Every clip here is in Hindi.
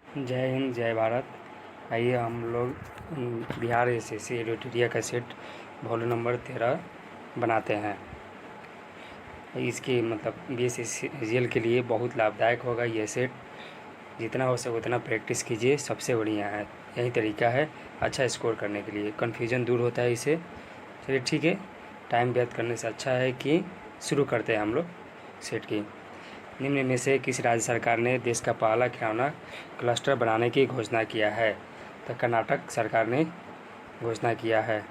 जय हिंद, जय भारत। आइए हम लोग बिहार एसएससी एडिटोरिया का सेट वॉल्यूम नंबर 13 बनाते हैं। इसकी मतलब BSc के लिए बहुत लाभदायक होगा ये सेट। जितना हो सके उतना प्रैक्टिस कीजिए, सबसे बढ़िया है, यही तरीका है अच्छा स्कोर करने के लिए। कन्फ्यूजन दूर होता है इससे। चलिए ठीक है, टाइम व्यर्थ करने से अच्छा है कि शुरू करते हैं हम लोग सेट की। निम्न में से किस राज्य सरकार ने देश का पहला खिलौना क्लस्टर बनाने की घोषणा किया है? तो कर्नाटक सरकार ने घोषणा किया है।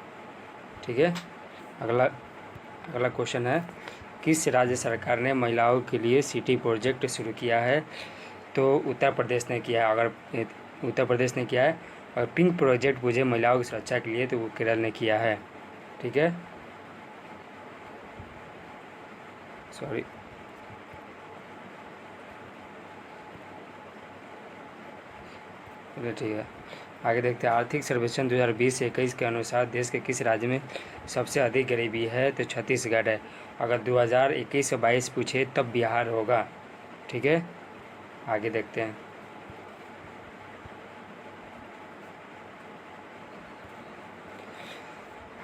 ठीक है, अगला अगला क्वेश्चन है, किस राज्य सरकार ने महिलाओं के लिए सिटी प्रोजेक्ट शुरू किया है? तो उत्तर प्रदेश ने किया है। अगर उत्तर प्रदेश ने किया है, और पिंक प्रोजेक्ट मुझे महिलाओं की सुरक्षा के लिए, तो वो केरल ने किया है। ठीक है, सॉरी। चलिए ठीक है, आगे देखते हैं। आर्थिक सर्वेक्षण 2020-21 के अनुसार देश के किस राज्य में सबसे अधिक गरीबी है? तो छत्तीसगढ़ है। अगर 2021-22 पूछे तब बिहार होगा। ठीक है, आगे देखते हैं।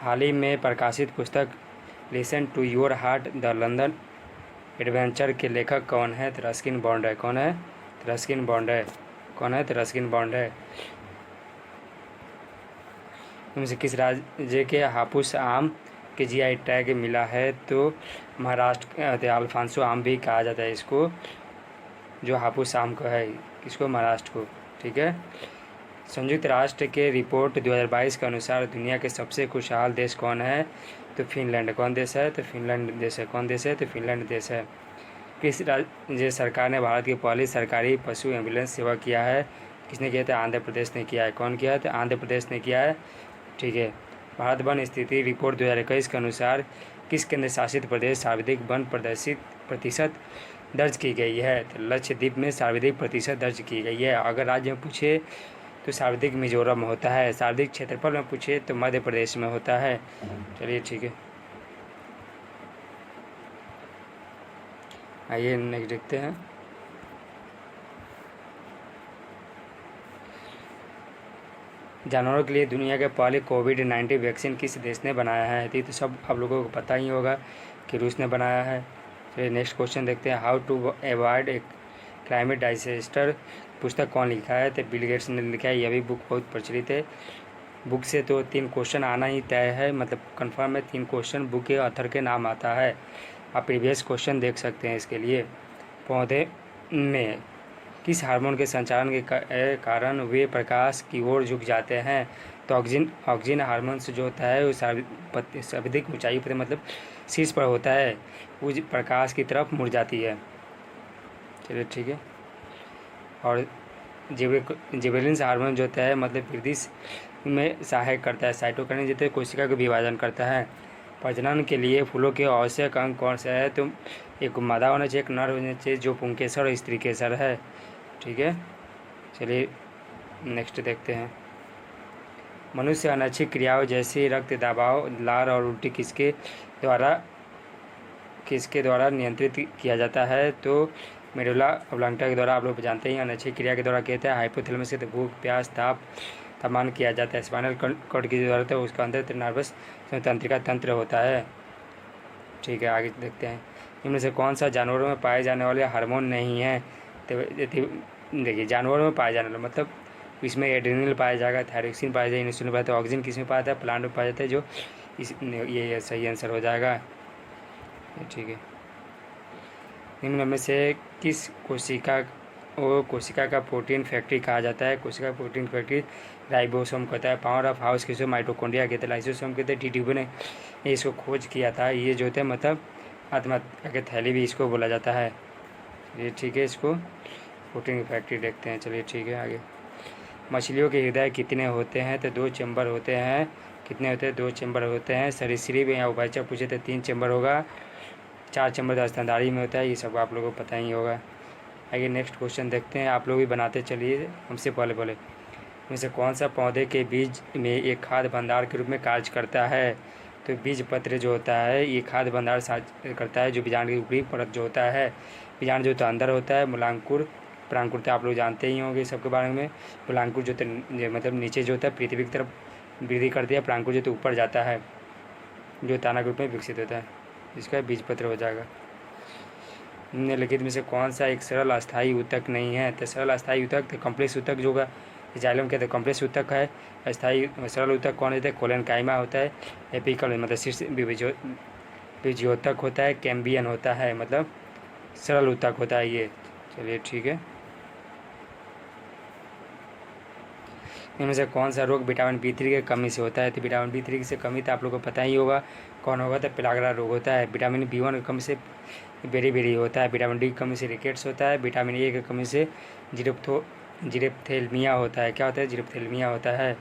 हाल ही में प्रकाशित पुस्तक listen to your heart the London adventure के लेखक कौन है? तो रस्किन बॉन्ड है। कौन है? रस्किन बॉन्ड है। कौन है? तो रस्किन बॉन्ड है। इनमें से किस राज्य के हापुस आम के GI टैग मिला है? तो महाराष्ट्र। अल्फांसो आम भी कहा जाता है इसको, जो हापुस आम का है, किसको? महाराष्ट्र को। ठीक है, संयुक्त राष्ट्र के रिपोर्ट 2022 के अनुसार दुनिया के सबसे खुशहाल देश कौन है? तो फिनलैंड। कौन देश है? तो फिनलैंड देश है। कौन देश है? तो फिनलैंड देश है। किस राज्य सरकार ने भारत की पहली सरकारी पशु एम्बुलेंस सेवा किया है? किसने किया था? आंध्र प्रदेश ने किया है। कौन किया है? तो आंध्र प्रदेश ने किया है। ठीक है, भारत वन स्थिति रिपोर्ट 2021 के अनुसार किस केंद्र शासित प्रदेश सर्वाधिक वन प्रतिशत दर्ज की गई है? तो लक्षद्वीप में सर्वाधिक प्रतिशत दर्ज की गई है। अगर राज्य में पूछे तो सर्वाधिक मिजोरम में होता है। सर्वाधिक क्षेत्रफल में पूछे तो मध्य प्रदेश में होता है। चलिए ठीक है, आइए नेक्स्ट देखते हैं। जानवरों के लिए दुनिया के पहले कोविड-19 वैक्सीन किस देश ने बनाया है? तो सब आप लोगों को पता ही होगा कि रूस ने बनाया है। चलिए नेक्स्ट क्वेश्चन देखते हैं। How to avoid a climate disaster पुस्तक कौन लिखा है? तो बिल गेट्स ने लिखा है। यह भी बुक बहुत प्रचलित है। बुक से तो 3 क्वेश्चन आना ही तय है, मतलब कन्फर्म है। 3 क्वेश्चन बुक के ऑथर के नाम आता है। आप प्रीवियस क्वेश्चन देख सकते हैं इसके लिए। पौधे में किस हार्मोन के संचालन के कारण वे प्रकाश की ओर झुक जाते हैं? तो ऑक्सीजन हार्मोन से जो होता है वो सर्वाधिक ऊंचाई पर, मतलब शीर्ष पर होता है, वो प्रकाश की तरफ मुड़ जाती है। चलिए ठीक है, और जिबरेलिन हार्मोन जो होता है, मतलब वृद्धि में सहायक करता है। साइटोकिनिन जो है कोशिका का विभाजन करता है। प्रजनन के लिए फूलों के आवश्यक अंग कौन सा है? तो एक मादा होना चाहिए, एक नर होना चाहिए, जो पुंकेसर और स्त्री केसर है। ठीक है, चलिए नेक्स्ट देखते हैं। मनुष्य अनैच्छिक क्रियाओं जैसे रक्त दबाव, लार और उल्टी किसके द्वारा नियंत्रित किया जाता है? तो मेडुला ऑब्लांगेटा के द्वारा। आप लोग जानते हैं अनैच्छिक क्रिया के द्वारा कहते हैं। हाइपोथैलेमस से तो भूख, प्यास, तापमान किया जाता है। स्पाइनल कॉर्ड की जरूरत है, उसका अंदर नर्वस तंत्रिका तंत्र होता है। ठीक है, आगे देखते हैं। इनमें से कौन सा जानवरों में पाए जाने वाले हार्मोन नहीं है? तो देखिए, जानवरों में पाए जाने वाले मतलब इसमें एड्रेनल पाया जाएगा, थायरोक्सिन पाया जाएगा, इंसुलिन पाया जाता है। ऑक्सीजन किस में पाया जाता है? प्लांट में पाया जाता है, जो ये सही आंसर हो जाएगा। ठीक है, निम्न में से किस कोशिका का प्रोटीन फैक्ट्री कहा जाता है? कोशिका प्रोटीन फैक्ट्री राइबोसोम कहता है। पावर ऑफ हाउस किसको? माइटोकॉन्ड्रिया कहते हैं। लाइसोसोम कहते हैं। डी-ट्यूब ने इसको खोज किया था। ये जो होता है मतलब आत्मा के थैली भी इसको बोला जाता है। ये ठीक है, इसको प्रोटीन की फैक्ट्री देखते हैं। चलिए ठीक है, आगे। मछलियों के हृदय कितने होते हैं? तो 2 चैम्बर होते हैं। कितने होते हैं? 2 चैम्बर होते हैं। सरीसृप या उभयचर पूछे तो 3 चैम्बर होगा। 4 चैम्बर तो स्तनधारी में होता है। ये सब आप लोगों को पता ही होगा। आइए नेक्स्ट क्वेश्चन देखते हैं। आप लोग भी बनाते चलिए हमसे पहले इनमें से कौन सा पौधे के बीज में एक खाद्य भंडार के रूप में कार्य करता है? तो बीज पत्र जो होता है ये खाद्य भंडार करता है। जो बीजाणु की ऊपरी परत जो होता है, बीजाणु जो होता है अंदर होता है, मूलांकुर परांकुरता आप लोग जानते ही होंगे सबके बारे में। परांकुर जो मतलब नीचे जो होता है पृथ्वी की तरफ वृद्धि करती है, परांकुर जो ऊपर जाता है जो ताना रूप में विकसित होता है, इसका बीजपत्र हो जाएगा। निम्नलिखित में से कौन सा एक सरल अस्थायी ऊतक नहीं है? तो सरल अस्थायी ऊतक तो कॉम्प्लेक्स ऊतक जो होगा जाइलम कहते हैं कॉम्प्लेक्स ऊतक है। अस्थायी सरल ऊतक कौन होता है? कोलेनकाइमा होता है। एपिकल मतलब शीर्ष बीजोतक होता है। कैम्बियन होता है मतलब सरल ऊतक होता है ये। चलिए ठीक है। इनमें से कौन सा रोग विटामिन B3 की कमी से होता है? तो विटामिन B3 की से कमी तो आप लोगों को पता ही होगा कौन होगा, तो पेलाग्रा रोग होता है। विटामिन B1 की कमी से बेरी होता है। विटामिन D की कमी से रिकेट्स होता है। विटामिन A की कमी से जिरेप्थेल्मिया होता है। क्या होता है? जिरेप्थेल्मिया होता है।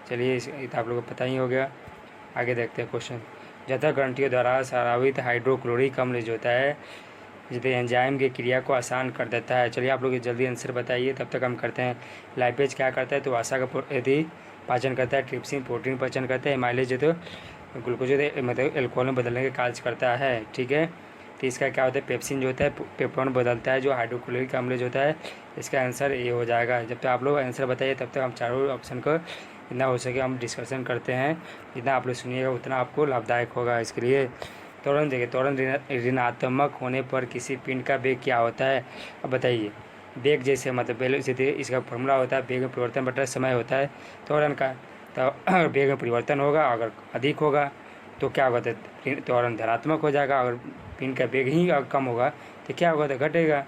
चलिए ये तो आप लोगों को पता ही हो गया। आगे देखते हैं क्वेश्चन। जठर ग्रंथियों द्वारा स्रावित हाइड्रोक्लोरिक अम्ल जो होता है जिसे एंजाइम की क्रिया को आसान कर देता है। चलिए आप लोग जल्दी आंसर बताइए, तब तक हम करते हैं। लाइपेज क्या करता है? तो वसा का यदि पाचन करता है। ट्रिप्सिन प्रोटीन पाचन करता है। एमाइलेज जो तो ग्लूकोज मतलब एल्कोहल में बदलने का कार्य करता है। ठीक है। तो इसका क्या होता है? पेप्सिन जो होता है पेप्टोन बदलता है जो हाइड्रोक्लोरिक अम्ल जो होता है। इसका आंसर ये हो जाएगा। जब तक आप लोग आंसर बताइए तब तक हम चारों ऑप्शन को जितना हो सके हम डिस्कशन करते हैं। जितना आप लोग सुनिएगा उतना आपको लाभदायक होगा। इसके लिए त्वरण देखिए, त्वरण ऋणात्मक होने पर किसी पिंड का वेग क्या होता है? अब बताइए। वेग जैसे मतलब वेलोसिटी इसका फॉर्मूला होता है वेग में परिवर्तन बटा समय होता है त्वरण का। तो वेग में परिवर्तन होगा, अगर अधिक होगा तो क्या होगा? तो त्वरण धनात्मक हो जाएगा। अगर पिंड का वेग ही कम होगा तो क्या होगा? तो घटेगा।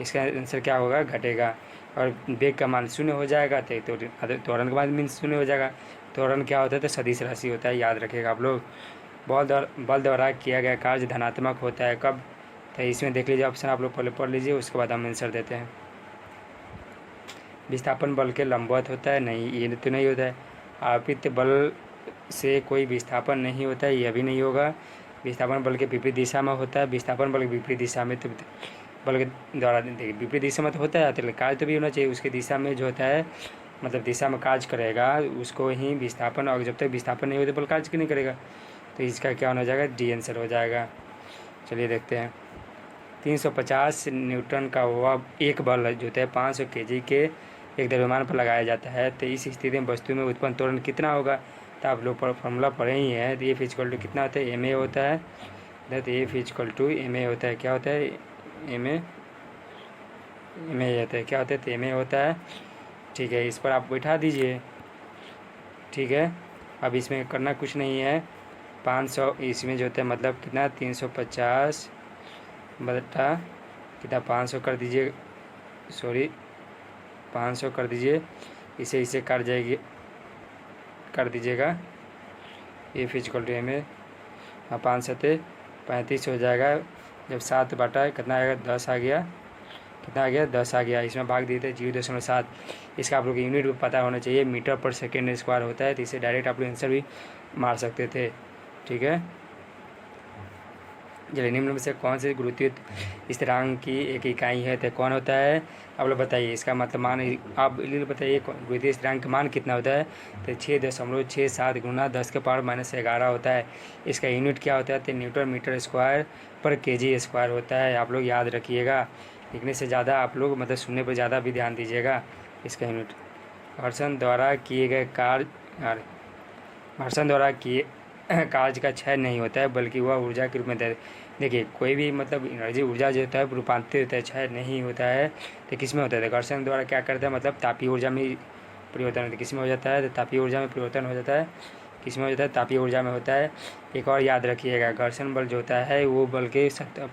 इसका आंसर क्या होगा? घटेगा। और वेग का मान शून्य हो जाएगा तो त्वरण का मान शून्य हो जाएगा। त्वरण क्या होता है? तो सदिश राशि होता है, याद रखिएगा आप लोग। बल द्वारा किया गया कार्य धनात्मक होता है कब? तो इसमें देख लीजिए ऑप्शन आप लोग पहले पढ़ लीजिए, उसके बाद हम आंसर देते हैं। विस्थापन बल के लंबवत होता है? नहीं, ये तो नहीं होता है। आपित बल से कोई विस्थापन नहीं होता है, यह भी नहीं होगा। विस्थापन बल के विपरीत दिशा में होता है। विस्थापन बल के विपरीत दिशा में तो बल के द्वारा देखिए विपरीत दिशा में तो होता है, तो कार्य तो भी होना चाहिए उसकी दिशा में जो होता है मतलब दिशा में कार्य करेगा उसको ही विस्थापन। और जब तक विस्थापन नहीं होता बल कार्य क्यों नहीं करेगा? तो इसका क्या होना जाएगा? डी आंसर हो जाएगा। चलिए देखते हैं। 350 न्यूटन का वह एक बल जो होता है 500 kg के एक द्रव्यमान पर लगाया जाता है, तो इस स्थिति में वस्तु में उत्पन्न त्वरण कितना होगा? तो आप लोग फॉर्मूला पढ़े ही है। तो एफ इक्वल टू कितना होता है? ma होता है। तो एफ इक्वल टू ma होता है। क्या होता है? ma होता है। क्या होता है? तो ma होता है। ठीक है, इस पर आप बैठा दीजिए। ठीक है, अब इसमें करना कुछ नहीं है। 500 इसमें जो होता है मतलब कितना 350 बटा कितना 500 कर दीजिए, सॉरी 500 कर दीजिए, इसे काट जाएगी कर दीजिएगा। A physical to m a 5×7=35 हो जाएगा। जब 7 बटा कितना आएगा? 10 आ गया। कितना आ गया? 10 आ गया। इसमें भाग दिए थे 0.7। इसका आप लोग यूनिट पता होना चाहिए, मीटर पर सेकेंड स्क्वायर होता है। तो इसे डायरेक्ट आप लोग आंसर भी मार सकते थे। ठीक है। चलिए निम्न में से कौन से गुरुत्वीय स्थिरांक की एक इकाई है? तो कौन होता है? आप लोग बताइए। इसका मतलब मान आप बताइए गुरुत्वीय स्थिरांक का मान कितना होता है? तो 6.67 गुना 10⁻⁻11 होता है। इसका यूनिट क्या होता है? तो न्यूटन मीटर स्क्वायर पर kg स्क्वायर होता है। आप लोग याद रखिएगा। लिखने से ज़्यादा आप लोग मतलब सुनने पर ज़्यादा भी ध्यान दीजिएगा। इसका यूनिट घर्षण द्वारा किए गए कार्य कार्य का क्षय नहीं होता है, बल्कि वह ऊर्जा के रूप में देखिए कोई भी मतलब एनर्जी ऊर्जा जो होता है रूपांतरित होता है, क्षय नहीं होता है। तो किस में होता है? घर्षण द्वारा क्या करता है मतलब तापीय ऊर्जा में परिवर्तन होता है। किस में हो जाता है? तो तापीय ऊर्जा में परिवर्तन हो जाता है। किस में हो जाता है? तापीय ऊर्जा में होता है। एक और याद रखिएगा, घर्षण बल जो होता है वो बल के सतह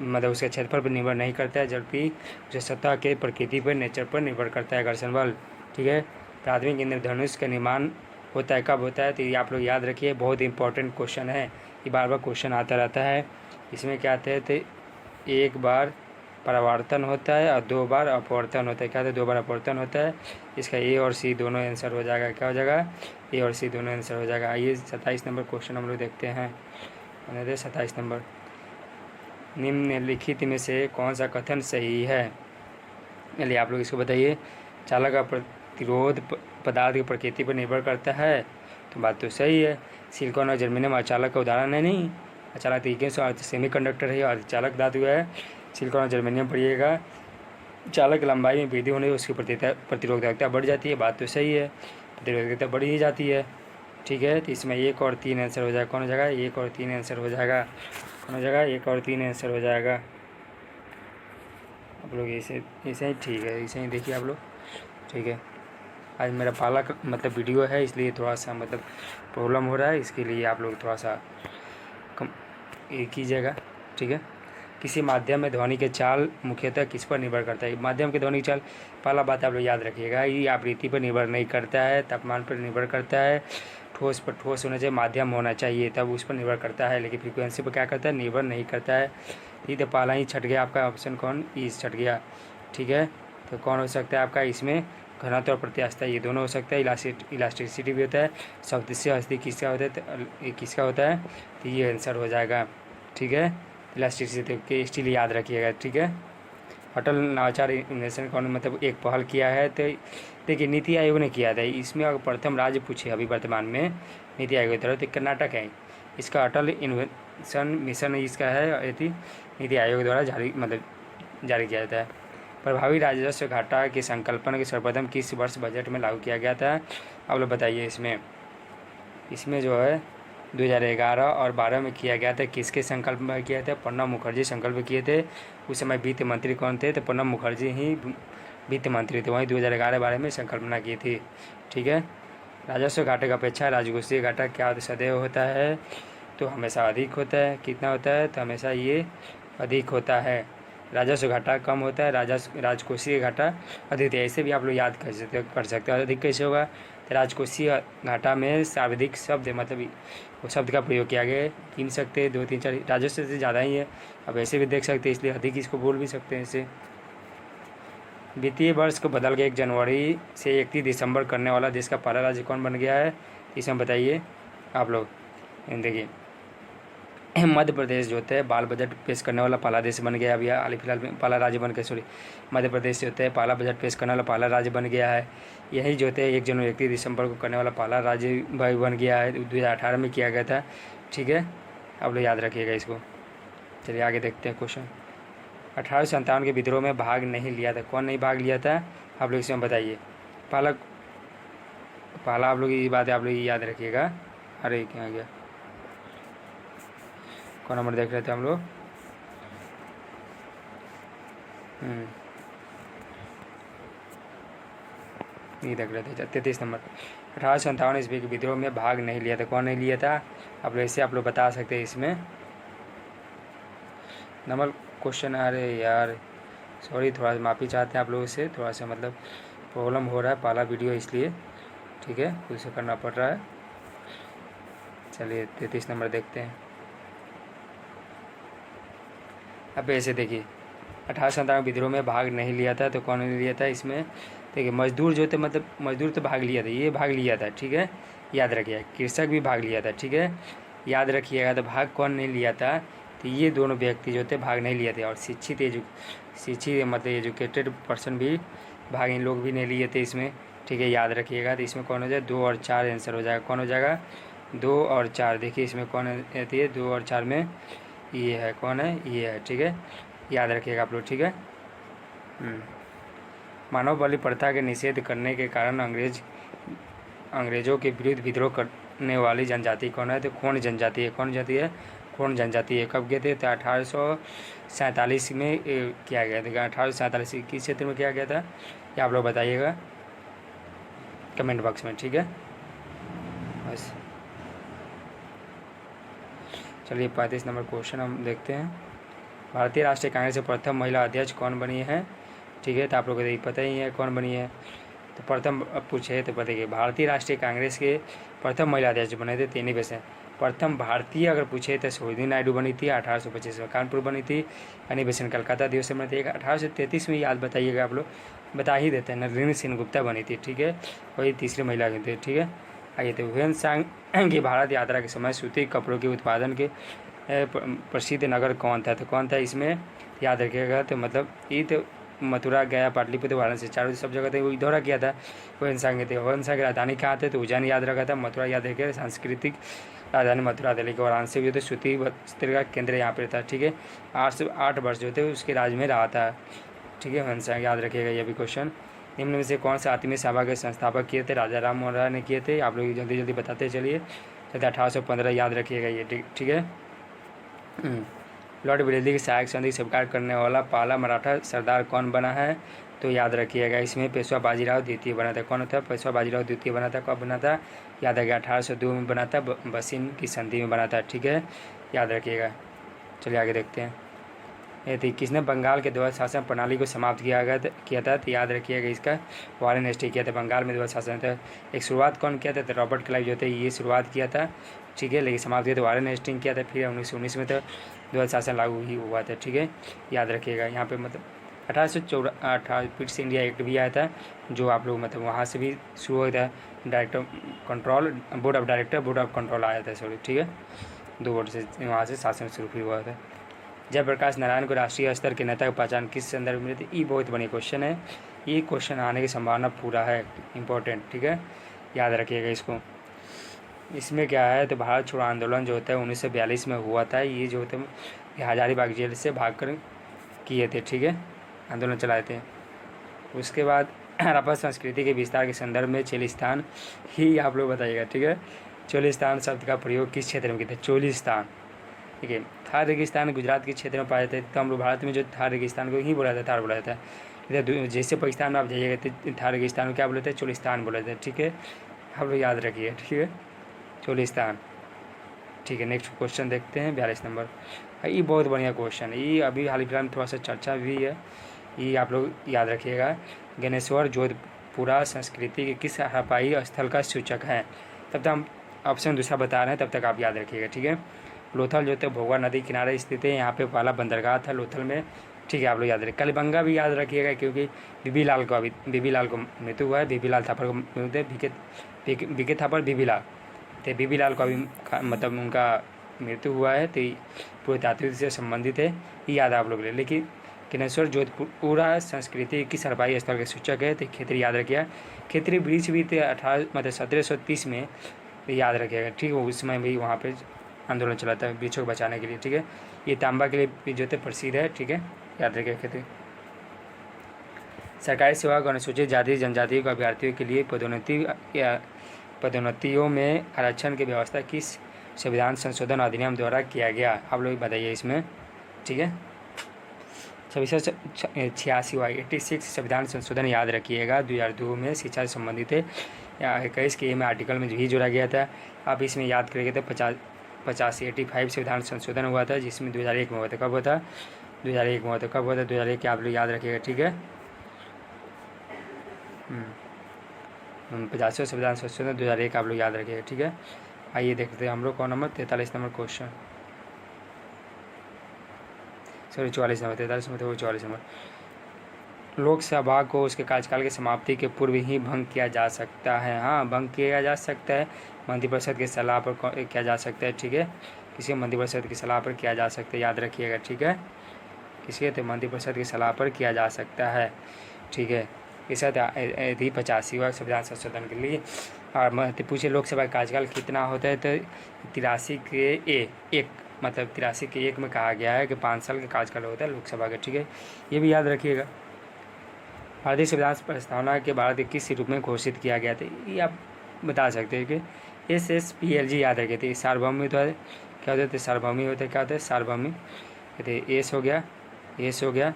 मतलब उसके क्षेत्रफल पर निर्भर नहीं करता है, जबकि उसके सतह के प्रकृति पर नेचर पर निर्भर करता है घर्षण बल। ठीक है। प्राथमिक इंद्रधनुष का निर्माण होता है कब होता है? तो ये आप लोग याद रखिए, बहुत इंपॉर्टेंट क्वेश्चन है, ये बार बार क्वेश्चन आता रहता है। इसमें क्या आता है? तो एक बार परावर्तन होता है और 2 बार अपवर्तन होता है। क्या होता है? 2 बार अपवर्तन होता है। इसका ए और सी दोनों आंसर हो जाएगा। क्या हो जाएगा? ए और सी दोनों आंसर हो जाएगा। आइए 27 नंबर क्वेश्चन हम लोग देखते हैं। 27 नंबर, निम्नलिखित में से कौन सा कथन सही है? चलिए आप लोग इसको बताइए। चालक का प्रतिरोध पदार्थ की प्रकृति पर निर्भर करता है, तो बात तो सही है। सिलिकॉन और जर्मेनियम अचालक का उदाहरण है नहीं। अचालक तरीके से सेमीकंडक्टर है और चालक धातु है। सिलिकॉन और जर्मेनियम पढ़िएगा। चालक लंबाई में वृद्धि होने उसकी प्रतिरोधकता बढ़ जाती है। बात तो सही है, प्रतिरोधकता बढ़ ही जाती है। ठीक है, तो इसमें 1 और 3 आंसर हो जाएगा। कौन हो जाएगा? 1 और 3 आंसर हो जाएगा। कौन हो जाएगा? 1 और 3 आंसर हो जाएगा। आप लोग ऐसे ऐसे ही ठीक है, ऐसे ही देखिए आप लोग। ठीक है, आज मेरा पहला मतलब वीडियो है, इसलिए थोड़ा सा मतलब प्रॉब्लम हो रहा है, इसके लिए आप लोग थोड़ा सा कम ये कीजिएगा। ठीक है, किसी माध्यम में ध्वनि के चाल मुख्यतः किस पर निर्भर करता है? माध्यम के ध्वनि की चाल, पहला बात आप लोग याद रखिएगा, ये आवृत्ति पर निर्भर नहीं करता है, तापमान पर निर्भर करता है, ठोस पर ठोस होना चाहिए, माध्यम होना चाहिए, तब उस पर निर्भर करता है। लेकिन फ्रीक्वेंसी पर क्या करता है? निर्भर नहीं करता है। ठीक है, पहला ही छट गया आपका ऑप्शन, कौन? ई छट गया। ठीक है, तो कौन हो सकता है आपका इसमें? घनत्व और प्रत्यास्थता, ये दोनों हो सकता है। इलास्टिसिटी भी होता है। शब्द से हस्ती किसका होता है? तो ये किसका होता है? तो ये आंसर हो जाएगा। ठीक है, इलास्टिसिटी के स्टिल याद रखिएगा। ठीक है, अटल नवाचार इनोवेशन कौन मतलब एक पहल किया है? तो देखिए नीति आयोग ने किया था। इसमें अगर प्रथम राज्य पूछे अभी वर्तमान में नीति आयोग की तरफ, तो कर्नाटक है। इसका अटल इनोवेशन मिशन इसका है, यदि नीति आयोग द्वारा जारी किया जाता है। प्रभावी राजस्व घाटा की संकल्पना के सर्वप्रथम किस वर्ष बजट में लागू किया गया था? आप लोग बताइए। इसमें जो है 2011 और 12 में किया गया था। किसके संकल्प में किया था? प्रणब मुखर्जी संकल्प किए थे। उस समय वित्त मंत्री कौन थे? तो प्रणब मुखर्जी ही वित्त मंत्री थे, वहीं 2011-12 में संकल्पना की थी। ठीक है, राजस्व घाटे की अपेक्षा राजकोषीय घाटा क्या सदैव होता है? तो हमेशा अधिक होता है। कितना होता है? तो हमेशा ये अधिक होता है। राजस्व घाटा कम होता है, राजकोषीय घाटा अधिक होता है। ऐसे भी आप लोग याद कर सकते हो। अधिक कैसे होगा? तो राजकोषीय घाटा में सर्वाधिक शब्द मतलब वो शब्द का प्रयोग किया गया है। गिन सकते हैं 2 3 4, राजस्व से ज़्यादा ही है। अब ऐसे भी देख सकते हैं, इसलिए अधिक इसको बोल भी सकते हैं इसे। वित्तीय वर्ष को बदल के 1 जनवरी से 31 दिसंबर करने वाला देश का पहला राज्य कौन बन गया है? इसमें बताइए आप लोग। देखिए मध्य प्रदेश जो होता है बाल बजट पेश करने वाला पहला देश बन गया। अभी हाल फिलहाल में पहला राज्य बन के मध्य प्रदेश जो होता है पहला बजट पेश करने वाला पहला राज्य बन गया है। यही जो होता है 1 जनवरी 31 दिसंबर को करने वाला पहला राज्य बन गया है। 2018 में किया गया था। ठीक है, आप लोग याद रखिएगा इसको। चलिए आगे देखते हैं क्वेश्चन। 1857 के विद्रोह में भाग नहीं लिया था। कौन नहीं भाग लिया था? आप लोग इसमें बताइए। पहला आप लोग ये बात आप लोग याद रखिएगा। अरे क्या गया, कौन नंबर देख रहे थे हम लोग? नहीं देख रहे थे। 33 नंबर। 1857 ईस्वी के विद्रोह में भाग नहीं लिया था। कौन नहीं लिया था? आप लोग ऐसे आप लोग बता सकते हैं इसमें नंबर क्वेश्चन। अरे यार सॉरी, थोड़ा सा माफ़ी चाहते हैं आप लोगों से, थोड़ा सा मतलब प्रॉब्लम हो रहा है पहला वीडियो इसलिए। ठीक है, खुद से करना पड़ रहा है। चलिए 33 नंबर देखते हैं। अब ऐसे देखिए 1857 विद्रोह में भाग नहीं लिया था, तो कौन नहीं लिया था इसमें? देखिए मजदूर जो थे, मतलब मजदूर तो भाग लिया था, ये भाग लिया था। ठीक है, याद रखिएगा। कृषक भी भाग लिया था। ठीक है, याद रखिएगा। तो भाग कौन नहीं लिया था? तो ये दोनों व्यक्ति जो थे भाग नहीं लिए थे। और शिक्षित मतलब एजुकेटेड पर्सन भी भाग इन लोग भी नहीं लिए थे इसमें। ठीक है, याद रखिएगा। तो इसमें कौन हो जाए? 2 और 4 आंसर हो जाएगा। कौन हो जाएगा? 2 और 4। देखिए इसमें कौन रहती है? 2 और 4 में ये है। कौन है? ये है। ठीक है, याद रखिएगा आप लोग। ठीक है, मानव बलि प्रथा के निषेध करने के कारण अंग्रेजों के विरुद्ध विद्रोह करने वाली जनजाति कौन है? तो खोंड जनजाति है। कौन जाति है? खोंड जनजाति है। कब गए थे? तो 1847 में किया गया था। 1847 किस क्षेत्र में किया गया था? ये आप लोग बताइएगा कमेंट बॉक्स में। ठीक है, बस चलिए 35 नंबर क्वेश्चन हम देखते हैं। भारतीय राष्ट्रीय कांग्रेस से प्रथम महिला अध्यक्ष कौन बनी है? ठीक है, तो आप लोगों को पता ही है कौन बनी है। तो प्रथम पूछे तो बताइए। भारतीय राष्ट्रीय कांग्रेस के प्रथम महिला अध्यक्ष बने थे 3 में से। प्रथम भारतीय अगर पूछे तो सरोजिनी नायडू बनी थी, 1825 में कानपुर बनी थी। अनी बेसेंट कलकत्ता दिवस से बनी थी। 1833 में याद बताइएगा आप लोग, बता ही देते हैं। नलिनी सेन गुप्ता बनी थी। ठीक है, वही तीसरी महिला थी। ठीक है, आइए। तो हुएन सांग की भारत यात्रा के समय सूती कपड़ों के उत्पादन के प्रसिद्ध नगर कौन था? तो कौन था इसमें? याद रखिएगा। तो मतलब ये तो मथुरा गया, पाटलिपुत्र, वाराणसी, चारों सब जगह थे, वो दौरा किया था। हुएन सांग थे। हुएन सांग की राजधानी कहाँ थे? तो उज्जैन याद रखा था। मथुरा याद रखिए, सांस्कृतिक राजधानी मथुरा थी। लेकिन वाराणसी भी तो सूती वस्त्र का केंद्र यहाँ पर था। ठीक है, 8 वर्ष जो थे उसके राज में रहा था। ठीक है, हमेशा याद रखिएगा ये भी क्वेश्चन। निम्न में से कौन सा आत्मीय सभा के संस्थापक किए थे? राजा राम मोहन राय ने किए थे। आप लोग जल्दी जल्दी बताते चलिए। तो 1815 याद रखिएगा ये, ठीक है। लॉर्ड विलेदी की सहायक संधि स्वीकार करने वाला पहला मराठा सरदार कौन बना है? तो याद रखिएगा इसमें पेशवा बाजीराव द्वितीय बना था। कौन था? पेशवा बाजीराव द्वितीय बना था। कब बना था? याद रखिएगा 1802 में बना था, बसिन की संधि में बना था, ठीक है, याद रखिएगा। चलिए आगे देखते हैं। ये थी किसने बंगाल के द्वैध शासन प्रणाली को समाप्त किया था? तो याद रखिएगा इसका वारेन हेस्टिंग्स किया था। बंगाल में द्वैध शासन था, एक शुरुआत कौन किया था? तो रॉबर्ट क्लाइव जो थे ये शुरुआत किया था, ठीक है, लेकिन समाप्त किया तो वारेन हेस्टिंग्स किया था। फिर 1919 में तो द्वैध शासन लागू ही हुआ था, ठीक है, याद रखिएगा। यहाँ पे मतलब 1814 ब्रिटिश इंडिया एक्ट भी आया था, जो आप लोग मतलब वहाँ से भी शुरू हुआ था। Director control, board of director, board of control आया था, सॉरी, ठीक है, 2 बोर्ड से वहाँ से शासन शुरू हुआ था। जयप्रकाश नारायण को राष्ट्रीय स्तर के नेता की पहचान किस संदर्भ में मिली थी? ये बहुत बढ़िया क्वेश्चन है, ये क्वेश्चन आने की संभावना पूरा है, इम्पोर्टेंट, ठीक है, याद रखिएगा इसको। इसमें क्या है तो भारत छोड़ो आंदोलन जो होता है 1942 में हुआ था। ये जो होते हैं हजारीबाग जेल से भागकर किए थे, ठीक है, आंदोलन चलाए थे। उसके बाद हड़प्पा संस्कृति के विस्तार के संदर्भ में चोलिस्तान ही आप लोग बताइएगा, ठीक है। चोलिस्तान शब्द का प्रयोग किस क्षेत्र में किया था? चोलिस्तान, ठीक है। थार रेगिस्तान गुजरात के क्षेत्र में पाए जाते हैं। तो हम लोग भारत में जो थार रेगिस्तान को ही बोला जाता है, थार बोला जाता है, ठीक है। जैसे पाकिस्तान में आप जाइएगा तो थार रेगिस्तान को क्या बोलते हैं? चोलिस्तान बोला जाता है, ठीक है, आप लोग याद रखिए, ठीक है, चोलिस्तान, ठीक है। नेक्स्ट क्वेश्चन देखते हैं 42 नंबर। ये बहुत बढ़िया क्वेश्चन है, ये अभी हाल फिलहाल में थोड़ा सा चर्चा भी है, ये आप लोग याद रखिएगा। ज्ञानेश्वर जोधपुरा संस्कृति के किस हड़प्पाई स्थल का सूचक है? तब तक हम ऑप्शन दूसरा बता रहे हैं, तब तक आप याद रखिएगा, ठीक है। लोथल जो है भोगवा नदी किनारे स्थित है, यहाँ पे पहला बंदरगाह था लोथल में, ठीक है, आप लोग याद रखिए। कलिबंगा भी याद रखिएगा क्योंकि बीबी लाल को मृत्यु हुआ है, बीबी लाल थापर को मृत्यु, बीके थापर बीबी लाल, तो बीबी लाल को अभी मतलब उनका मृत्यु हुआ है, तो पुरातात्विक से संबंधित है, ये याद आप लोग ले। लेकिन ज्ञानेश्वर जोधपुरा संस्कृति किस हड़प्पाई स्थल के सूचक है? तो खेतरी याद रखिएगा। खेतरी वृक्ष भी थे 1730 में, याद रखिएगा, ठीक है, उस समय भी वहाँ पे आंदोलन चलाता है वृक्षों को बचाने के लिए, ठीक है। ये तांबा के लिए जो थे प्रसिद्ध है, ठीक है, याद रखिएगा खेती। सरकारी सेवा को अनुसूचित जाति जनजाति को अभ्यर्थियों के लिए पदोन्नतियों में आरक्षण की व्यवस्था किस संविधान संशोधन अधिनियम द्वारा किया गया? आप लोग बताइए इसमें, ठीक है। 86 संविधान संशोधन याद रखिएगा 2002 में शिक्षा से संबंधित है। 21 के में आर्टिकल में भी जोड़ा गया था। आप इसमें याद करेंगे तो 85 संविधान संशोधन हुआ था, जिसमें 2001 में हुआ था। कब हुआ था? 2001 में हुआ था। कब हुआ था? 2001 आप लोग याद रखिएगा, ठीक है। 50वें संविधान संशोधन 2001 आप लोग याद रखिएगा, ठीक है। आइए देखते हैं हम लोग कौन number 43 number question, sorry 44 number, 43 number तो 44 नंबर। लोकसभा को उसके कार्यकाल की समाप्ति के पूर्व ही भंग किया जा सकता है। हाँ, भंग किया जा सकता है, मंत्रिपरिषद की सलाह पर किया जा सकता है, ठीक है। किसी मंत्रिपरिषद की सलाह पर किया जा सकता है, याद रखिएगा, ठीक है। किसी तो मंत्रिपरिषद की सलाह पर किया जा सकता है, ठीक है। इसे थी 85वां संविधान संशोधन के लिए। और पूछे लोकसभा का कार्यकाल कितना होता है? तो 83 के एक मतलब 83 के 1 में कहा गया है कि 5 साल का कार्यकाल होता है लोकसभा का, ठीक है, ये भी याद रखिएगा। भारतीय संविधान प्रस्तावना के भारत के किस रूप में घोषित किया गया था? ये आप बता सकते हैं कि SSPLG याद रखे थे। सार्वभौमिक होता है, क्या होता है? सार्वभौमिक होता है, क्या होता है? सार्वभौमिक कहते एस हो गया,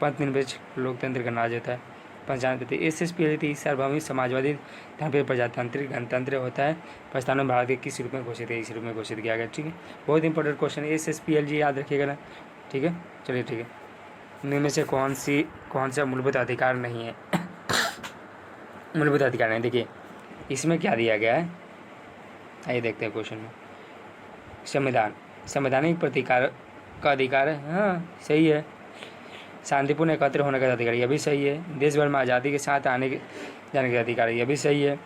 पंथनिरपेक्ष लोकतंत्र का राज होता है, 95। SSPLG सार्वभौमिक समाजवादी धर्मनिरपेक्ष प्रजातांत्रिक गणतंत्र होता है। प्रस्तावना में भारत के किस रूप में घोषित है? इस रूप में घोषित किया गया, ठीक है। बहुत इंपॉर्टेंट क्वेश्चन है, SSPLG याद रखिएगा ना, ठीक है। चलिए ठीक है। इनमें से कौन सा मूलभूत अधिकार नहीं है? मूलभूत अधिकार नहीं, देखिए इसमें क्या दिया गया है, आइए देखते हैं क्वेश्चन में। संवैधानिक प्रतिकार का अधिकार है, हाँ सही है। शांतिपूर्ण एकत्र होने का अधिकार, यह भी सही है। देश भर में आज़ादी के साथ आने जाने का अधिकार, यह भी सही है।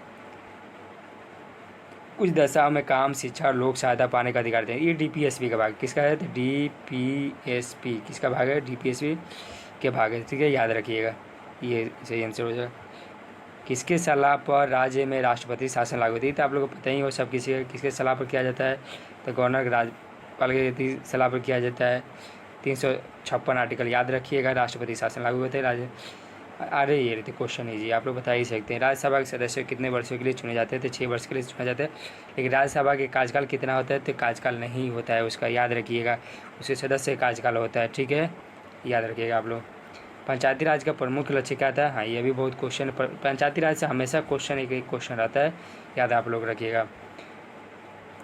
कुछ दशाओं में काम, शिक्षा और लोक सहायता पाने का अधिकार है, ये DPSP का भाग, किसका है? तो DPSP किसका भाग है? DPSP के भाग है, ठीक है, याद रखिएगा, ये सही आंसर हो जाएगा। किसके सलाह पर राज्य में राष्ट्रपति शासन लागू होती है? तो आप लोगों को पता ही हो सब, किसके सलाह पर किया जाता है? तो गवर्नर राज्यपाल की सलाह पर किया जाता है। 356 आर्टिकल याद रखिएगा। राष्ट्रपति शासन लागू होते हैं। अरे ये रहते क्वेश्चन है जी, आप लोग बता ही सकते हैं। राज्यसभा के सदस्य कितने वर्षों के लिए चुने जाते हैं? तो 6 वर्ष के लिए चुना जाता है। लेकिन राज्यसभा के कार्यकाल कितना होता है? तो कार्यकाल नहीं होता है उसका, याद रखिएगा। उसके सदस्य कार्यकाल होता है, ठीक है, याद रखिएगा आप लोग। पंचायती राज का प्रमुख लक्ष्य क्या था? हाँ, ये भी बहुत क्वेश्चन, पंचायती राज से हमेशा क्वेश्चन एक क्वेश्चन रहता है, याद आप लोग रखिएगा।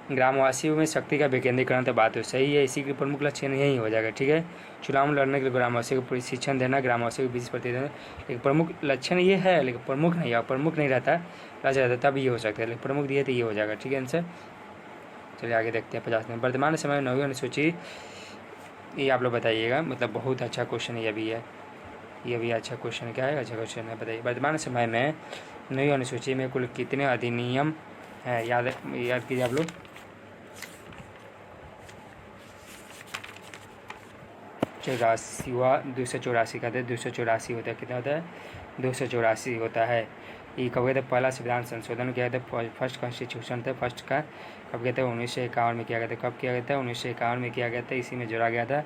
ग्रामवासियों में शक्ति का विकेंद्रीकरण, तो बात तो सही है, इसी के प्रमुख लक्ष्य यही हो जाएगा, ठीक है। चुनाव में लड़ने के लिए ग्रामवासियों को प्रशिक्षण देना, ग्रामवासियों को 20% देना। लेकिन प्रमुख लक्षण ये है, लेकिन प्रमुख नहीं है, प्रमुख नहीं रहता, लक्ष्य रहता तब ये हो सकता है, लेकिन प्रमुख दिए तो ये हो जाएगा, ठीक है आंसर। चलिए आगे देखते हैं 50 में। वर्तमान समय में 9वीं अनुसूची, ये आप लोग बताइएगा, मतलब बहुत अच्छा क्वेश्चन ये भी है, ये भी अच्छा क्वेश्चन क्या है, अच्छा क्वेश्चन है, बताइए। वर्तमान समय में 9वीं अनुसूची में कुल कितने अधिनियम हैं? याद कीजिए आप लोग। 284 का 284 होता है, कितना होता है? 284 होता है। ये कब गया था? पहला संविधान संशोधन किया था, फर्स्ट कॉन्स्टिट्यूशन था, फर्स्ट का कब गया था? 1951 में किया गया था। कब किया गया था? 1951 में किया गया था, इसी में जोड़ा गया था,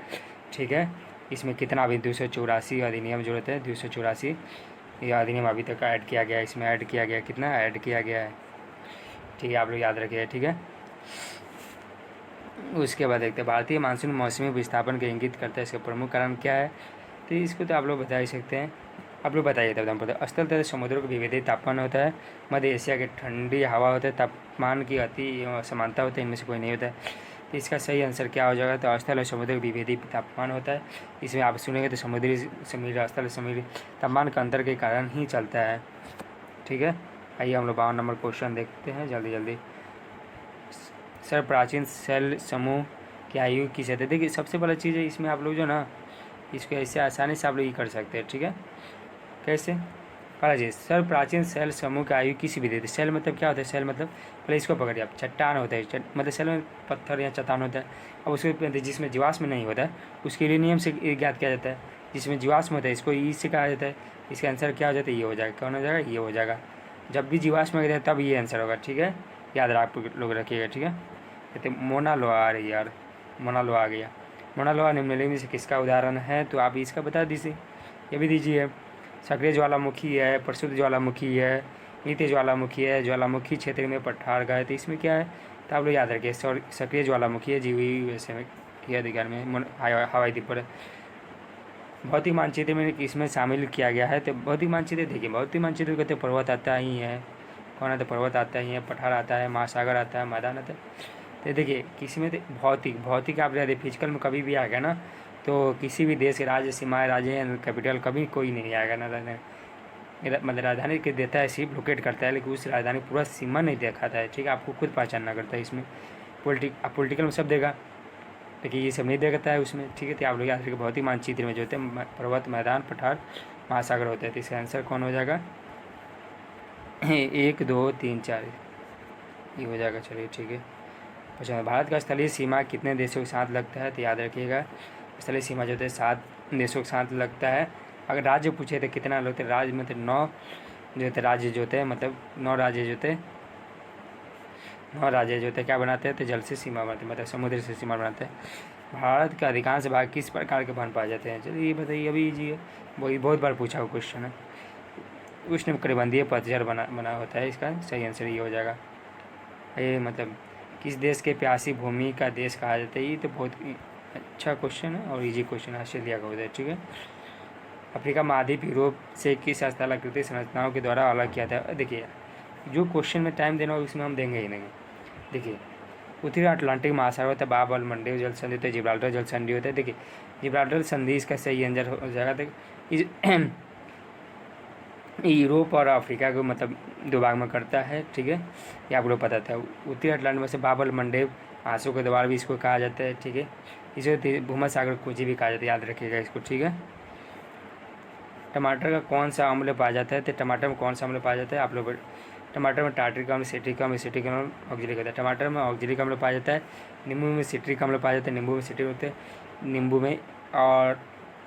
ठीक है। इसमें कितना अभी 284 अधिनियम जो होते हैं, 284 ये अधिनियम अभी तक ऐड किया गया है, इसमें ऐड किया गया, कितना ऐड किया गया है, ठीक है, आप लोग याद रखिए, ठीक है। उसके बाद देखते हैं भारतीय मानसून मौसमी विस्थापन के इंगित करता है, इसका प्रमुख कारण क्या है? तो इसको तो आप लोग बता ही सकते हैं, आप लोग बताइए तब हम पता। स्थल तथा समुद्रों का विविध तापमान होता है, मध्य एशिया की ठंडी हवा होता है, तापमान की अति समानता होता है, इनमें से कोई नहीं होता है। तो इसका सही आंसर क्या हो जाएगा? तो स्थल और समुद्र का विविध तापमान होता है। इसमें आप सुनेंगे तो समुद्री समुद्री स्थल समुद्री तापमान का अंतर के कारण ही चलता है, ठीक है। आइए हम लोग 52 नंबर क्वेश्चन देखते हैं जल्दी जल्दी। सर प्राचीन सेल समूह की आयु किस है? देखिए सबसे बड़ा चीज़ है इसमें, आप लोग जो ना इसको ऐसे आसानी से आप लोग ये कर सकते हैं, ठीक है। कैसे? पहला चीज़, सर प्राचीन सेल समूह की आयु किसी भी देते। सेल मतलब क्या होता है? सेल मतलब पहले इसको पकड़िए आप, चट्टान होता है, मतलब सेल में पत्थर या चट्टान होता है। अब उसको जिसमें जीवाश्म नहीं होता है उसके लिए नियम से ज्ञात किया जाता है। जिसमें जीवाश्म होता है इसको ई से कहा जाता है। इसका आंसर क्या हो जाता है? ये हो जाएगा, कौन हो जाएगा? ये हो जाएगा। जब भी जीवाश्म होता है तब ये आंसर होगा, ठीक है, याद आप लोग रखिएगा, ठीक है। कहते मोना लोहा आ रही यार, मोना लोहा आ गया। मोना लोहा निम्नलिखित में से किसका उदाहरण है? तो आप इसका बता दीजिए, ये भी दीजिए। सक्रिय ज्वालामुखी है, प्रशुद्ध ज्वालामुखी है, नित्य ज्वालामुखी है, ज्वालामुखी क्षेत्र में पठार गए, तो इसमें क्या है? तो आप लोग याद रखिए, सक्रिय ज्वालामुखी है, जीवी वैसे में किया अधिकार में हवाई द्वीप पर। भौतिक मानचित्र में इसमें शामिल किया गया है। तो भौतिक मानचित्र देखिए, भौतिक मानचित्र कहते पर्वत आता ही है, कौन आता है? पर्वत आता ही है, पठार आता है, महासागर आता है, मैदान आता है। तो देखिए किसी में तो भौतिक आप यदि फिजिकल में कभी भी आएगा ना, तो किसी भी देश के राज्य सीमाएँ, राज्य कैपिटल कभी कोई नहीं आएगा ना, मतलब राजधानी के देता है, सिर्फ लोकेट करता है, लेकिन उस राजधानी पूरा सीमा नहीं दिखाता है, ठीक है, आपको खुद पहचानना करता है। इसमें पॉलिटिकल में सब देगा, लेकिन ये सब नहीं देखता है उसमें, ठीक है। तो आप लोग याद रखिए भौतिक मानचित्र में जो होते हैं पर्वत, मैदान, पठार, महासागर होते हैं। तो इसका आंसर कौन हो जाएगा? 1 2 3 4 ये हो जाएगा, चलिए ठीक है। अच्छा, भारत का स्थलीय सीमा कितने देशों के साथ लगता है? तो याद रखिएगा स्थलीय सीमा जो होता है 7 देशों के साथ लगता है। अगर राज्य पूछे तो कितना लगता है? राज्य मतलब 9 जो होते राज्य जो होते हैं, मतलब 9 राज्य जो होते हैं, 9 राज्य जो होते हैं क्या बनाते हैं? तो जल से सीमा बनाते हैं, मतलब समुद्र से सीमा बनाते हैं। भारत का अधिकांश भाग किस प्रकार के वन पाए जाते हैं? चलिए ये बताइए, अभी इजी है, वही बहुत बार पूछा हुआ क्वेश्चन है। उष्णकटिबंधीय पतझड़ बना होता है, इसका सही आंसर ये हो जाएगा। ये मतलब किस देश के प्यासी भूमि का देश कहा जाता है? ये तो बहुत अच्छा क्वेश्चन है और इजी क्वेश्चन है, ऑस्ट्रेलिया का होता है, ठीक है। अफ्रीका महाद्वीप यूरोप से किस स्थलाकृतिक संरचनाओं के द्वारा अलग किया था? देखिए जो क्वेश्चन में टाइम देना होगा उसमें हम देंगे ही नहीं। देखिए उत्तरी अटलांटिक महासागर होता है, बाब मंडे जल संधि होता है, जिब्राल्टर जल संधि होता है। देखिए जिब्राल्टर संधि इसका सही आंसर हो जाएगा। देखिए यूरोप और अफ्रीका को मतलब 2 भाग में करता है, ठीक है, ये आप लोग पता था। उत्तरी अटलांटिक में से बाबल मंडेव आंसू के द्वार भी इसको कहा जाता है, ठीक है। इसे भूमध्य सागर कुंजी भी कहा जाता है, याद रखिएगा इसको, ठीक है। टमाटर का कौन सा अम्ल पाया जाता है? तो टमाटर में कौन सा अम्ल पाया जाता है? आप लोग टमाटर में टार्ट्रिक अम्ल, सिट्रिक अम्ल, एसिटिक अम्ल, ऑक्जेलिक होता है। टमाटर में ऑक्जेलिक अम्ल पाया जाता है, नींबू में सिट्रिक अम्ल पाया जाता है, नींबू में सिट्रिक होते हैं, नींबू में, और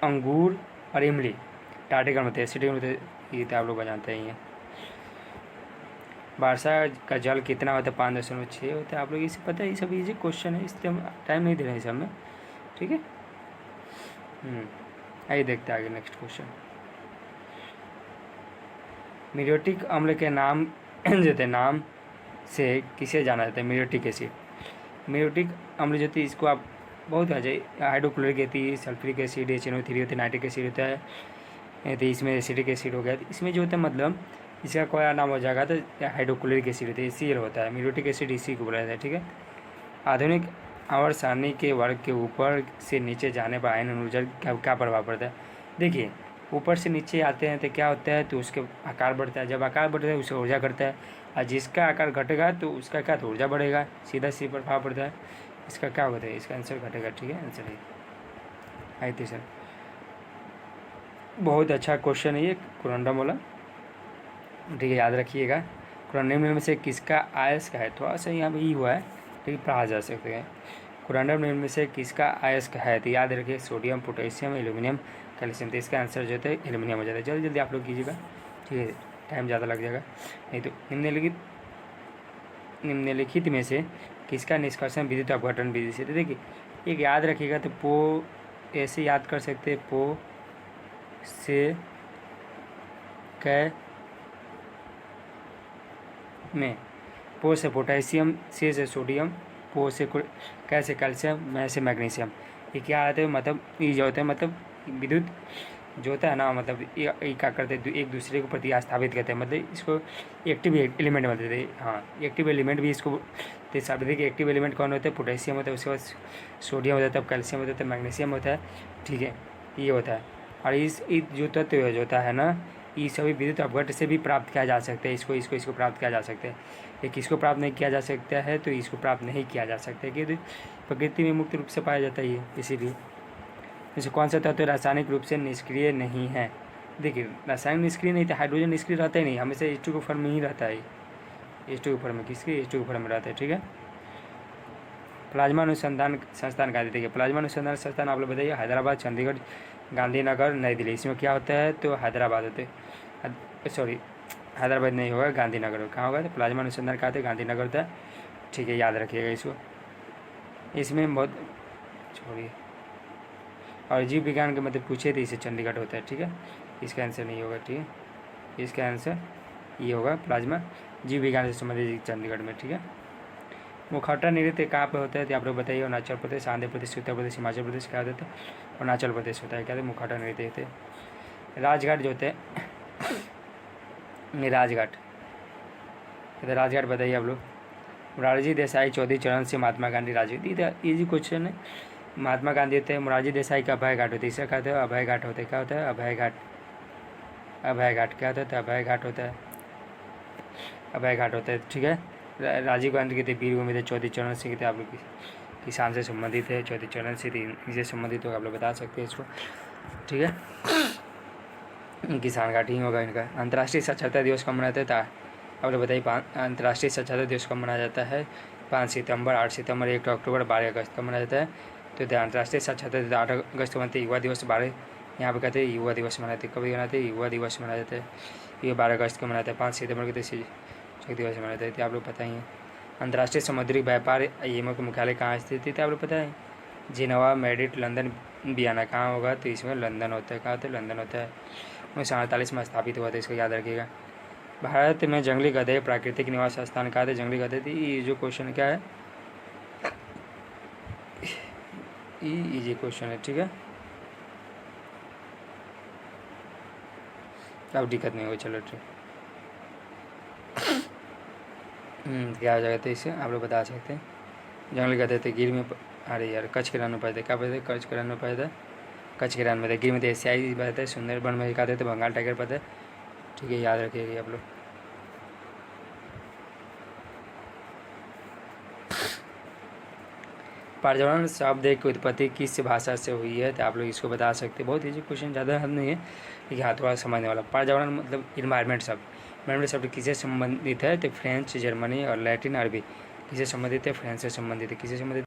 अंगूर और इमली टार्ट्रिक अम्ल होते हैं, एसिटिक अम्ल होते हैं, ये तो आप लोग जानते ही हैं। वर्षा का जल कितना होता है? 5.6 होता है, आप लोग इसे पता है, ये सब इजी क्वेश्चन है, इसलिए हम टाइम नहीं दे रहे हैं इस सब में, ठीक है। आइए देखते हैं आगे नेक्स्ट क्वेश्चन। म्यूरेटिक अम्ल के नाम जो थे नाम से किसे जाना जाता है? Muriatic acid. म्यूरेटिक अम्ल जो थी इसको आप बहुत आ जाए, hydrochloric acid, sulphuric acid, HNO3 होता है, नाइट्रिक एसिड होता है, तो इसमें एसिडिक एसिड हो गया। तो इसमें जो होता है मतलब इसका कोई नाम हो जाएगा तो हाइड्रोक्लोरिक एसिड होता है, HCl होता है। म्यूरेटिक एसिड इसी को बोला जाता है, ठीक है। आधुनिक आवर्त सारणी के वर्ग के ऊपर से नीचे जाने पर आयन ऊर्जा क्या प्रभाव पड़ता है? देखिए, ऊपर से नीचे आते हैं तो क्या होता है, तो उसके आकार बढ़ता है। जब आकार बढ़ता है उससे ऊर्जा घटता है, और जिसका आकार घटेगा तो उसका क्या, तो ऊर्जा बढ़ेगा, सीधा सी प्रभाव पड़ता है। इसका क्या होता है, इसका आंसर घटेगा, ठीक है। आंसर है आई थी सर। बहुत अच्छा क्वेश्चन है ये, कुरंडम वाला, ठीक है, याद रखिएगा। कुरंडम में से किसका अयस्क है? थोड़ा सा यहाँ भी हुआ है, लेकिन पढ़ा जा सकते हैं। कुरंडम में से किसका अयस्क है? तो याद रखिए, सोडियम, पोटेशियम, एल्यूमिनियम, कैल्शियम। तो इसका आंसर जो है एल्यूमिनियम हो जाता है। जल्दी जल्दी आप लोग कीजिएगा, ठीक है, टाइम ज़्यादा लग जाएगा नहीं तो। निम्नलिखित में से किसका निष्कर्षण विद्युत अपघटन विधि से? तो देखिए, एक याद रखिएगा, तो पो ऐसे याद कर सकते हैं, पो से कै में, पो से पोटेशियम, से सोडियम, पो से कै से कैल्शियम, मैं से मैग्नीशियम। ये क्या आते हैं, मतलब ये जो होता है, मतलब विद्युत जो होता है ना, मतलब ये क्या करते हैं, एक दूसरे को प्रतिस्थापित करते हैं, मतलब इसको एक्टिव एलिमेंट बोलते थे। हाँ, एक्टिव एलिमेंट भी इसको, तो शब्द के एक्टिव एलिमेंट कौन होते हैं? पोटेशियम होता है, उसके बाद सोडियम होता है, तब कैल्शियम होता है, तब मैग्नीशियम होता है, ठीक है, ये होता है। और इस जो तत्व जो होता है ना, ये सभी विद्युत अपघट से भी प्राप्त किया जा सकता है। इसको प्राप्त किया जा सकता है। ये किसको प्राप्त नहीं किया जा सकता है? तो इसको प्राप्त नहीं किया जा सकता है, क्योंकि प्रकृति में मुक्त रूप से पाया जाता है ये, इसीलिए। जैसे कौन सा तत्व रासायनिक रूप से निष्क्रिय नहीं है? देखिए, रासायनिक निष्क्रिय नहीं था, हाइड्रोजन निष्क्रिय रहता ही नहीं, हमेशा H2 के फॉर्म में ही रहता है। H2 के फॉर्म में, किसके? H2 के फॉर्म में रहता है, ठीक है। प्लाज्मा अनुसंधान संस्थान कहाँ? देखिए, प्लाज्मा अनुसंधान संस्थान आप लोग बताइए, हैदराबाद, चंडीगढ़, गांधीनगर, नई दिल्ली। इसमें क्या होता है? तो हैदराबाद होते, सॉरी हैदराबाद नहीं होगा, गांधीनगर। कहाँ होगा? तो प्लाज्मा अनुसंधान कहाँ थे? गांधीनगर था, ठीक है, याद रखिएगा इसको। इसमें बहुत छोड़िए, और जीव विज्ञान के मतलब पूछे थे, इसे चंडीगढ़ होता है, ठीक है। इसका आंसर नहीं होगा, ठीक है, इसका आंसर ये होगा, प्लाज्मा जीव विज्ञान से संबंधित चंडीगढ़ में, ठीक है। मुखौटा नृत्य कहाँ पे होता है? तो आप लोग बताइए। अरुणाचल प्रदेश, आंध्र प्रदेश, उत्तर प्रदेश, हिमाचल प्रदेश, क्या होता है? अरुणाचल प्रदेश होता है। क्या होता है? मुखौटा नृत्य होते हैं। राजघाट जो होते हैं, राजघाट, राजघाट बताइए आप लोग। मोरारजी देसाई चौधरी चरण सिंह, महात्मा गांधी, राजीव। इजी क्वेश्चन है। महात्मा गांधी होते हैं, मोरारजी देसाई का अभय घाट होता है, इसका क्या होता है? अभय घाट होता है। क्या होता है? अभय घाट। अभय घाट क्या होता है? अभय घाट होता है, अभय घाट होता है, ठीक है। राजीव गांधी के थे वीर भूमि थे, चौधरी चरण सिंह थे, आप लोग किसान से संबंधित है, चौधरी चरण सिंह इनसे संबंधित होगा, आप लोग बता सकते हैं इसको, ठीक है। किसान घाट ही होगा इनका। अंतर्राष्ट्रीय साक्षरता दिवस कब मनाते था? आप लोग बताइए। अंतर्राष्ट्रीय साक्षरता दिवस कब मनाया जाता है? 5 सितंबर, 8 सितंबर, 1 अक्टूबर, 12 अगस्त कब मनाया जाता है? तो अंतर्राष्ट्रीय साक्षरता दिवस 8 अगस्त को मनाते हैं। युवा दिवस 12, यहाँ पे कहते हैं युवा दिवस मनाते हैं। कभी मनाते हैं? युवा दिवस मनाया जाता है, ये 12 अगस्त को मनाते हैं। 5 सितंबर को तो शिक्षक दिवस मनाते हैं, आप लोग पता ही है। अंतर्राष्ट्रीय समुद्री व्यापार IMO का मुख्यालय कहाँ स्थित है? आप लोग पता है, जिनेवा, मैड्रिड, लंदन, वियना। कहाँ होगा? तो इसमें लंदन होता है। कहाँ होता है? लंदन होता है। 1948 में स्थापित हुआ था, इसको याद रखिएगा। भारत में जंगली गधे प्राकृतिक निवास स्थान कहाँ थे? जंगली गधे थी। ये जो क्वेश्चन क्या है, इजी क्वेश्चन है, ठीक है, अब दिक्कत नहीं होगी, चलो ठीक। क्या हो जाएगा? तो इससे आप लोग बता सकते हैं। जंगली गधे थे, गिर में, अरे यार, कच्छ के रण में पाए थे। क्या पाए थे? कच्छ के रण में पाए थे, कच्छ के रण में थे। गिर में थे, एशियाई पाए थे, सुंदरबन में दिखाते थे, बंगाल टाइगर पाए थे, ठीक है, याद रखिएगा आप लोग। पर्यावरण शब्द की उत्पत्ति किस भाषा से हुई है? तो आप लोग इसको बता सकते हैं। बहुत इजी क्वेश्चन, ज़्यादा हद नहीं है, लेकिन हाँ थोड़ा समझने वाला। पर्यावरण मतलब इन्वायरमेंट शब्द, इन्वायरमेंट शब्द किससे संबंधित है? तो फ्रेंच, जर्मनी और लैटिन अरबी। किससे संबंधित है? फ्रेंच से संबंधित है। किससे संबंधित?